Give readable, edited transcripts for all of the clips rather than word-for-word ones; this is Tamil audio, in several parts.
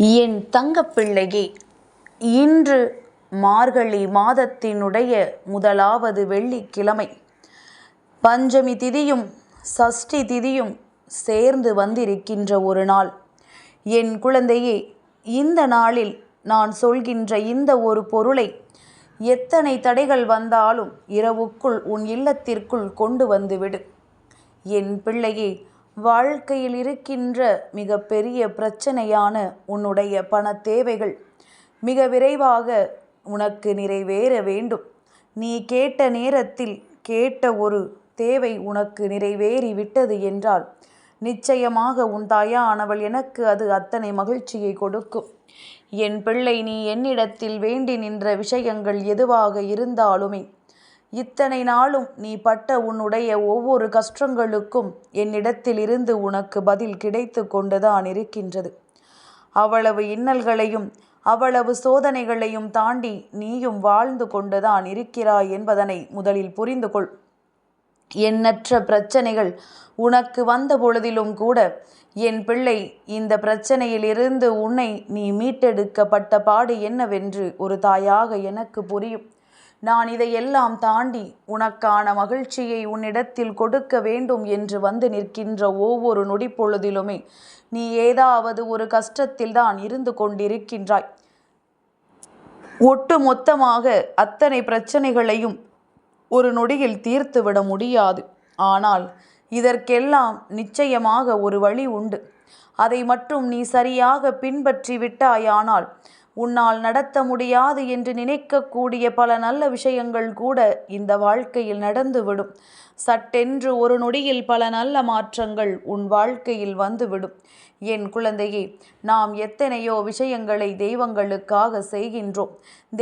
என் தங்கப்பிள்ளையே, இன்று மார்கழி மாதத்தினுடைய முதலாவது வெள்ளிக்கிழமை. பஞ்சமி திதியும் சஷ்டி திதியும் சேர்ந்து வந்திருக்கின்ற ஒரு நாள். என் குழந்தையே, இந்த நாளில் நான் சொல்கின்ற இந்த ஒரு பொருளை எத்தனை தடைகள் வந்தாலும் இரவுக்குள் உன் இல்லத்திற்குள் கொண்டு வந்துவிடு. என் பிள்ளையே, வாழ்க்கையில் இருக்கின்ற மிக பெரிய பிரச்சனையான உன்னுடைய பண தேவைகள் மிக விரைவாக உனக்கு நிறைவேற வேண்டும். நீ கேட்ட நேரத்தில் கேட்ட ஒரு தேவை உனக்கு நிறைவேறிவிட்டது என்றால் நிச்சயமாக உன் தாயானவள் எனக்கு அது அத்தனை மகிழ்ச்சியை கொடுக்கும். என் பிள்ளை, நீ என்னிடத்தில் வேண்டி நின்ற விஷயங்கள் எதுவாக இருந்தாலுமே இத்தனை நாளும் நீ பட்ட உன்னுடைய ஒவ்வொரு கஷ்டங்களுக்கும் என்னிடத்தில் இருந்து உனக்கு பதில் கிடைத்து கொண்டுதான் இருக்கின்றது. அவ்வளவு இன்னல்களையும் அவ்வளவு சோதனைகளையும் தாண்டி நீயும் வாழ்ந்து கொண்டுதான் இருக்கிறாய் என்பதனை முதலில் புரிந்து கொள். எண்ணற்ற பிரச்சனைகள் உனக்கு வந்த பொழுதிலும் கூட என் பிள்ளை, இந்த பிரச்சனையிலிருந்து உன்னை நீ மீட்டெடுக்கப்பட்ட பாடு என்னவென்று ஒரு தாயாக எனக்கு புரியும். நான் இதையெல்லாம் தாண்டி உனக்கான மகிழ்ச்சியை உன்னிடத்தில் கொடுக்க வேண்டும் என்று வந்து நிற்கின்ற ஒவ்வொரு நொடி பொழுதிலுமே நீ ஏதாவது ஒரு கஷ்டத்தில் தான் இருந்து கொண்டிருக்கின்றாய். ஒட்டு மொத்தமாக அத்தனை பிரச்சனைகளையும் ஒரு நொடியில் தீர்த்துவிட முடியாது. ஆனால் இதற்கெல்லாம் நிச்சயமாக ஒரு வழி உண்டு. அதை மட்டும் நீ சரியாக பின்பற்றி விட்டாயானால் உன்னால் நடத்த முடியாது என்று நினைக்கக்கூடிய பல நல்ல விஷயங்கள் கூட இந்த வாழ்க்கையில் நடந்துவிடும். சட்டென்று ஒரு நொடியில் பல நல்ல மாற்றங்கள் உன் வாழ்க்கையில் வந்துவிடும். என் குழந்தையே, நாம் எத்தனையோ விஷயங்களை தெய்வங்களுக்காக செய்கின்றோம்.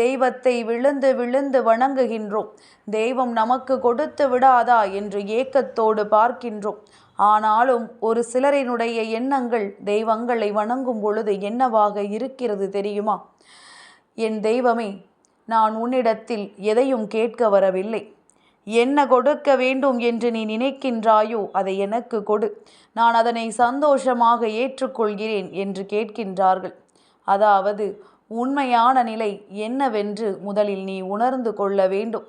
தெய்வத்தை விழுந்து விழுந்து வணங்குகின்றோம். தெய்வம் நமக்கு கொடுத்து விடாதா என்று ஏக்கத்தோடு பார்க்கின்றோம். ஆனாலும் ஒரு சிலரினுடைய எண்ணங்கள் தெய்வங்களை வணங்கும் பொழுது என்னவாக இருக்கிறது தெரியுமா? என் தெய்வமே, நான் உன்னிடத்தில் எதையும் கேட்க வரவில்லை. என்ன கொடுக்க வேண்டும் என்று நீ நினைக்கின்றாயோ அதை எனக்கு கொடு, நான் அதனை சந்தோஷமாக ஏற்றுக்கொள்கிறேன் என்று கேட்கின்றார்கள். அதாவது உண்மையான நிலை என்னவென்று முதலில் நீ உணர்ந்து கொள்ள வேண்டும்.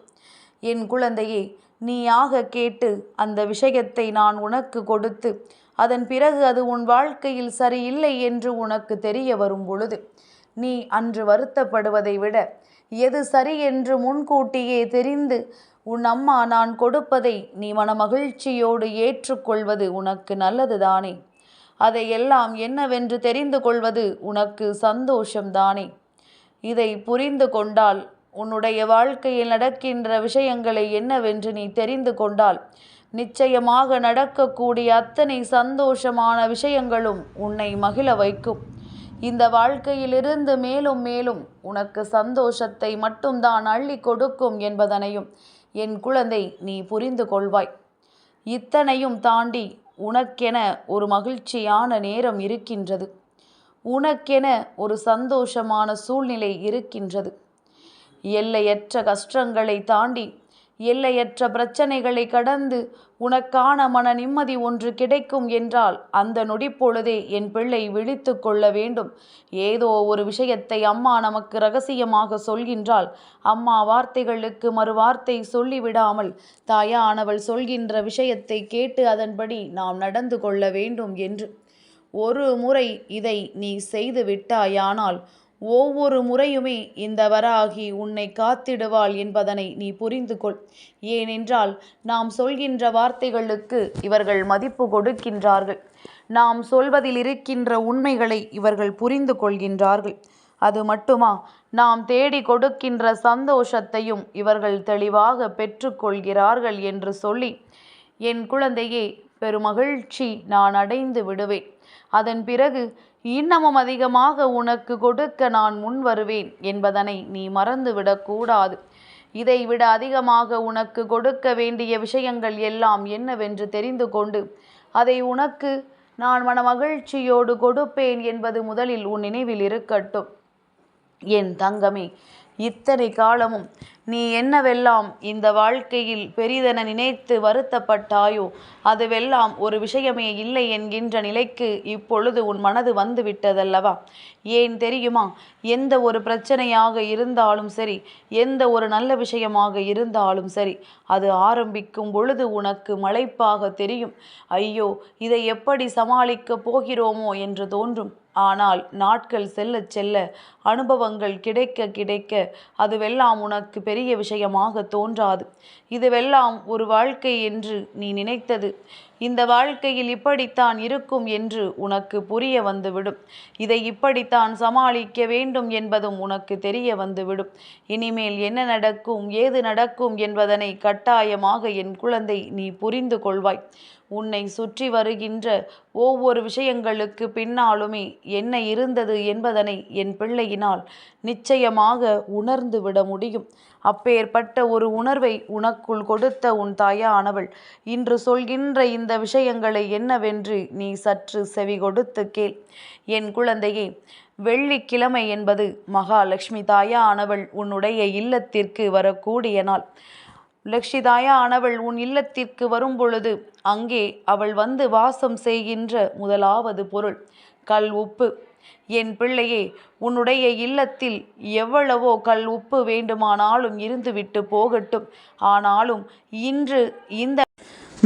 என் குழந்தையே, நீயாக கேட்டு அந்த விஷயத்தை நான் உனக்கு கொடுத்து அதன் பிறகு அது உன் வாழ்க்கையில் சரியில்லை என்று உனக்கு தெரிய வரும் பொழுது நீ அன்று வருத்தப்படுவதை விட எது சரி என்று முன்கூட்டியே தெரிந்து உன் அம்மா நான் கொடுப்பதை நீ மனமகிழ்ச்சியோடு ஏற்றுக்கொள்வது உனக்கு நல்லதுதானே? அதையெல்லாம் என்னவென்று தெரிந்து கொள்வது உனக்கு சந்தோஷம்தானே? இதை புரிந்து கொண்டால், உன்னுடைய வாழ்க்கையில் நடக்கின்ற விஷயங்களை என்னவென்று நீ தெரிந்து கொண்டால் நிச்சயமாக நடக்கக்கூடிய அத்தனை சந்தோஷமான விஷயங்களும் உன்னை மகிழ வைக்கும். இந்த வாழ்க்கையிலிருந்து மேலும் மேலும் உனக்கு சந்தோஷத்தை மட்டும்தான் அள்ளி கொடுக்கும் என்பதனையும் என் குழந்தை நீ புரிந்து கொள்வாய். இத்தனையும் தாண்டி உனக்கென ஒரு மகிழ்ச்சியான நேரம் இருக்கின்றது. உனக்கென ஒரு சந்தோஷமான சூழ்நிலை இருக்கின்றது. எல்லையற்ற கஷ்டங்களை தாண்டி எல்லையற்ற பிரச்சனைகளை கடந்து உனக்கான மன நிம்மதி ஒன்று கிடைக்கும் என்றால் அந்த நொடிப்பொழுதே என் பிள்ளை விழித்து கொள்ள வேண்டும். ஏதோ ஒரு விஷயத்தை அம்மா நமக்கு ரகசியமாக சொல்கின்றாள். அம்மா வார்த்தைகளுக்கு மறுவார்த்தை சொல்லிவிடாமல் தாயானவள் சொல்கின்ற விஷயத்தை கேட்டு அதன்படி நாம் நடந்து கொள்ள வேண்டும் என்று ஒரு முறை இதை நீ செய்து விட்டாயானால் ஒவ்வொரு முறையுமே இந்த வராகி உன்னை காத்திடுவாள் என்பதனை நீ புரிந்து கொள். ஏனென்றால் நாம் சொல்கின்ற வார்த்தைகளுக்கு இவர்கள் மதிப்பு கொடுக்கின்றார்கள். நாம் சொல்வதில் இருக்கின்ற உண்மைகளை இவர்கள் புரிந்து கொள்கின்றார்கள். அது மட்டுமா, நாம் தேடி கொடுக்கின்ற சந்தோஷத்தையும் இவர்கள் தெளிவாக பெற்றுக்கொள்கிறார்கள் என்று சொல்லி, என் குழந்தையே, பெருமகிழ்ச்சி நான் அடைந்து விடுவேன். அதன் பிறகு இன்னமும் அதிகமாக உனக்கு கொடுக்க நான் முன் வருவேன் என்பதனை நீ மறந்துவிடக்கூடாது. இதைவிட அதிகமாக உனக்கு கொடுக்க வேண்டிய விஷயங்கள் எல்லாம் என்னவென்று தெரிந்து கொண்டு அதை உனக்கு நான் மனமகிழ்ச்சியோடு கொடுப்பேன் என்பது முதலில் உன் நினைவில் இருக்கட்டும். என் தங்கமே, இத்தனை காலமும் நீ என்னவெல்லாம் இந்த வாழ்க்கையில் பெரிதென நினைத்து வருத்தப்பட்டாயோ அதுவெல்லாம் ஒரு விஷயமே இல்லை என்கின்ற நிலைக்கு இப்பொழுது உன் மனது வந்து விட்டதல்லவா? ஏன் தெரியுமா? எந்த ஒரு பிரச்சனையாக இருந்தாலும் சரி, எந்த ஒரு நல்ல விஷயமாக இருந்தாலும் சரி, அது ஆரம்பிக்கும் பொழுது உனக்கு மலைப்பாக தெரியும். ஐயோ, இதை எப்படி சமாளிக்கப் போகிறோமோ என்று தோன்றும். ஆனால் நாட்கள் செல்ல செல்ல, அனுபவங்கள் கிடைக்க கிடைக்க அதுவெல்லாம் உனக்கு பெரிய விஷயமாக தோன்றாது. இதுவெல்லாம் ஒரு வாழ்க்கை என்று நீ நினைத்தது இந்த வாழ்க்கையில் இப்படித்தான் இருக்கும் என்று உனக்கு புரிய வந்துவிடும். இதை இப்படித்தான் சமாளிக்க வேண்டும் என்பதும் உனக்கு தெரிய வந்துவிடும். இனிமேல் என்ன நடக்கும், ஏது நடக்கும் என்பதனை கட்டாயமாக என் குழந்தை நீ புரிந்து கொள்வாய். உன்னை சுற்றி வருகின்ற ஒவ்வொரு விஷயங்களுக்கு பின்னாலுமே என்ன இருந்தது என்பதனை என் பிள்ளையினால் நிச்சயமாக உணர்ந்து விட முடியும். அப்பேற்பட்ட ஒரு உணர்வை உனக்குள் கொடுத்த உன் தாயானவள் இன்று சொல்கின்ற இந்த விஷயங்களை என்னவென்று நீ சற்று செவி கொடுத்து கேள். என் குழந்தையே, வெள்ளிக்கிழமை என்பது மகாலட்சுமி தாயானவள் உன்னுடைய இல்லத்திற்கு வரக்கூடிய நாள். லக்ஷ்மி தாயானவள் உன் இல்லத்திற்கு வரும் பொழுது அங்கே அவள் வந்து வாசம் செய்கின்ற முதலாவது பொருள் கல் உப்பு. என் பிள்ளையே, உன்னுடைய இல்லத்தில் எவ்வளவோ கல் உப்பு வேண்டுமானாலும் இருந்துவிட்டு போகட்டும். ஆனாலும் இன்று இந்த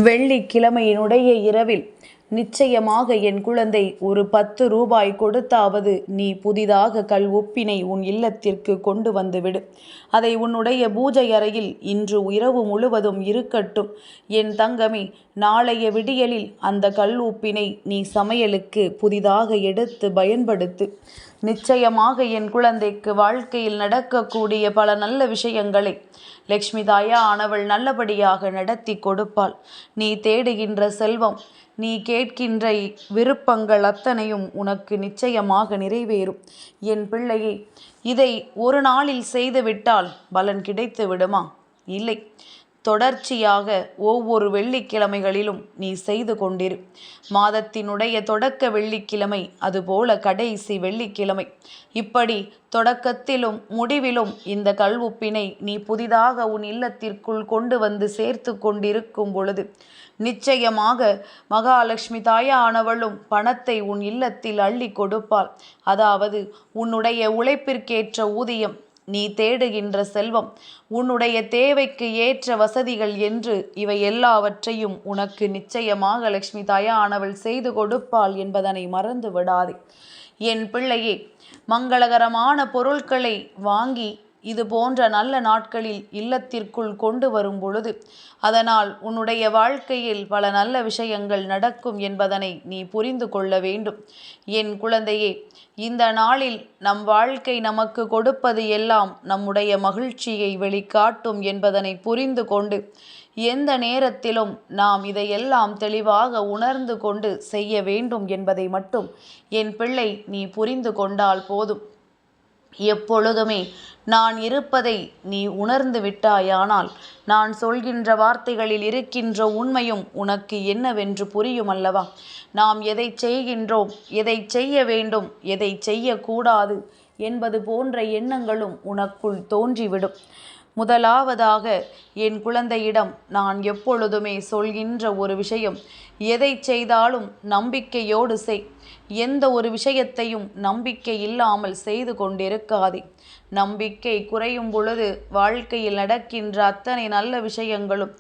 வெள்ளிக்கிழமையினுடைய இரவில் நிச்சயமாக என் குழந்தை ஒரு 10 ரூபாய் கொடுத்தாவது நீ புதிதாக கல் உப்பினை உன் இல்லத்திற்கு கொண்டு வந்துவிடு. அதை உன்னுடைய பூஜை அறையில் இன்று இரவு முழுவதும் இருக்கட்டும். என் தங்கமே, நாளைய விடியலில் அந்த கல் உப்பினை நீ சமையலுக்கு புதிதாக எடுத்து பயன்படுத்து. நிச்சயமாக என் குழந்தைக்கு வாழ்க்கையில் நடக்கக்கூடிய பல நல்ல விஷயங்களை லக்ஷ்மி தாயானவள் நல்லபடியாக நடத்தி கொடுப்பாள். நீ தேடுகின்ற செல்வம், நீ கேட்கின்ற விருப்பங்கள் அத்தனையும் உனக்கு நிச்சயமாக நிறைவேறும். என் பிள்ளையே, இதை ஒரு நாளில் செய்துவிட்டால் பலன் கிடைத்து விடுமா? இல்லை. தொடர்ச்சியாக ஒவ்வொரு வெள்ளிக்கிழமைகளிலும் நீ செய்து கொண்டிரு. மாதத்தினுடைய தொடக்க வெள்ளிக்கிழமை, அதுபோல கடைசி வெள்ளிக்கிழமை, இப்படி தொடக்கத்திலும் முடிவிலும் இந்த கல் உப்பினை நீ புதிதாக உன் இல்லத்திற்குள் கொண்டு வந்து சேர்த்து கொண்டிருக்கும் பொழுது நிச்சயமாக மகாலட்சுமி தாயானவளும் பணத்தை உன் இல்லத்தில் அள்ளி கொடுப்பாள். அதாவது உன்னுடைய உழைப்பிற்கேற்ற ஊதியம், நீ தேடுகின்ற செல்வம், உன்னுடைய தேவைக்கு ஏற்ற வசதிகள் என்று இவை எல்லாவற்றையும் உனக்கு நிச்சயமாக லக்ஷ்மி தாயானவள் செய்து கொடுப்பாள் என்பதனை மறந்து விடாதே. என் பிள்ளையே, மங்களகரமான பொருட்களை வாங்கி இது போன்ற நல்ல நாட்களில் இல்லத்திற்குள் கொண்டு வரும் பொழுது அதனால் உன்னுடைய வாழ்க்கையில் பல நல்ல விஷயங்கள் நடக்கும் என்பதனை நீ புரிந்து கொள்ள வேண்டும். என் குழந்தையே, இந்த நாளில் நம் வாழ்க்கை நமக்கு கொடுப்பது எல்லாம் நம்முடைய மகிழ்ச்சியை வெளிக்காட்டும் என்பதனை புரிந்து கொண்டு எந்த நேரத்திலும் நாம் இதையெல்லாம் தெளிவாக உணர்ந்து கொண்டு செய்ய வேண்டும் என்பதை மட்டும் என் பிள்ளை நீ புரிந்து கொண்டால் போதும். எப்பொழுதுமே நான் இருப்பதை நீ உணர்ந்து விட்டாயானால் நான் சொல்கின்ற வார்த்தைகளில் இருக்கின்ற உண்மையும் உனக்கு என்னவென்று புரியும் அல்லவா? நாம் எதை செய்கின்றோம், எதை செய்ய வேண்டும், எதை செய்யக்கூடாது என்பது போன்ற எண்ணங்களும் உனக்குள் தோன்றிவிடும். முதலாவதாக என் குழந்தையிடம் நான் எப்பொழுதுமே சொல்கின்ற ஒரு விஷயம், எதை செய்தாலும் நம்பிக்கையோடு செய். எந்த ஒரு விஷயத்தையும் நம்பிக்கை இல்லாமல் செய்து கொண்டிருக்காதே. நம்பிக்கை குறையும் பொழுது வாழ்க்கையில் நடக்கின்ற அத்தனை நல்ல விஷயங்களும்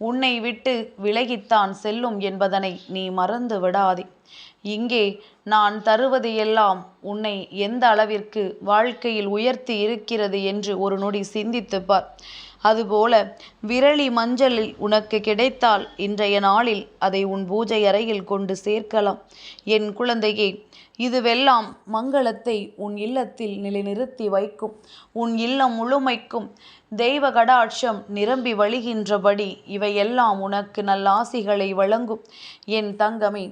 உன்னை விட்டு விலகித்தான் செல்லும் என்பதனை நீ மறந்து விடாதே. இங்கே நான் தருவது எல்லாம் உன்னை எந்த அளவிற்கு வாழ்க்கையில் உயர்த்தி இருக்கிறது என்று ஒரு நொடி சிந்தித்துப் பார். அதுபோல விரலி மஞ்சளில் உனக்கு கிடைத்தால் இன்றைய நாளில் அதை உன் பூஜை அறையில் கொண்டு சேர்க்கலாம். என் குழந்தையே, இதுவெல்லாம் மங்களத்தை உன் இல்லத்தில் நிலைநிறுத்தி வைக்கும். உன் இல்லம் முழுமைக்கும் தெய்வ கடாட்சம் நிரம்பி வழிகின்றபடி இவையெல்லாம் உனக்கு நல்லாசிகளை வழங்கும். என் தங்கமே,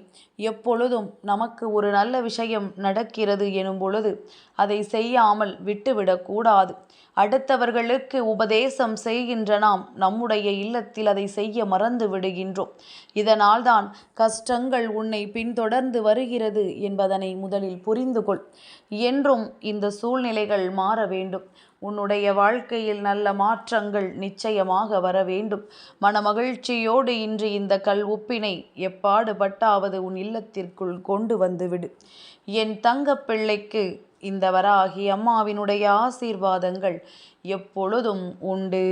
எப்பொழுதும் நமக்கு ஒரு நல்ல விஷயம் நடக்கிறது எனும் பொழுது அதை செய்யாமல் விட்டுவிடக்கூடாது. அடுத்தவர்களுக்கு உபதேசம் செய்கின்ற நாம் நம்முடைய இல்லத்தில் அதை செய்ய மறந்து விடுகின்றோம். இதனால்தான் கஷ்டங்கள் உன்னை பின்தொடர்ந்து வருகிறது என்பதனை முதலில் புரிந்து கொள். என்றும் இந்த சூழ்நிலைகள் மாற வேண்டும். உன்னுடைய வாழ்க்கையில் நல்ல மாற்றங்கள் நிச்சயமாக வர வேண்டும். மனமகிழ்ச்சியோடு இன்று இந்த கல் உப்பினை எப்பாடுபட்டாவது உன் இல்லத்திற்குள் கொண்டு வந்துவிடு. என் தங்கப்பிள்ளைக்கு இந்த வராகி அம்மாவினுடைய ஆசீர்வாதங்கள் எப்பொழுதும் உண்டு.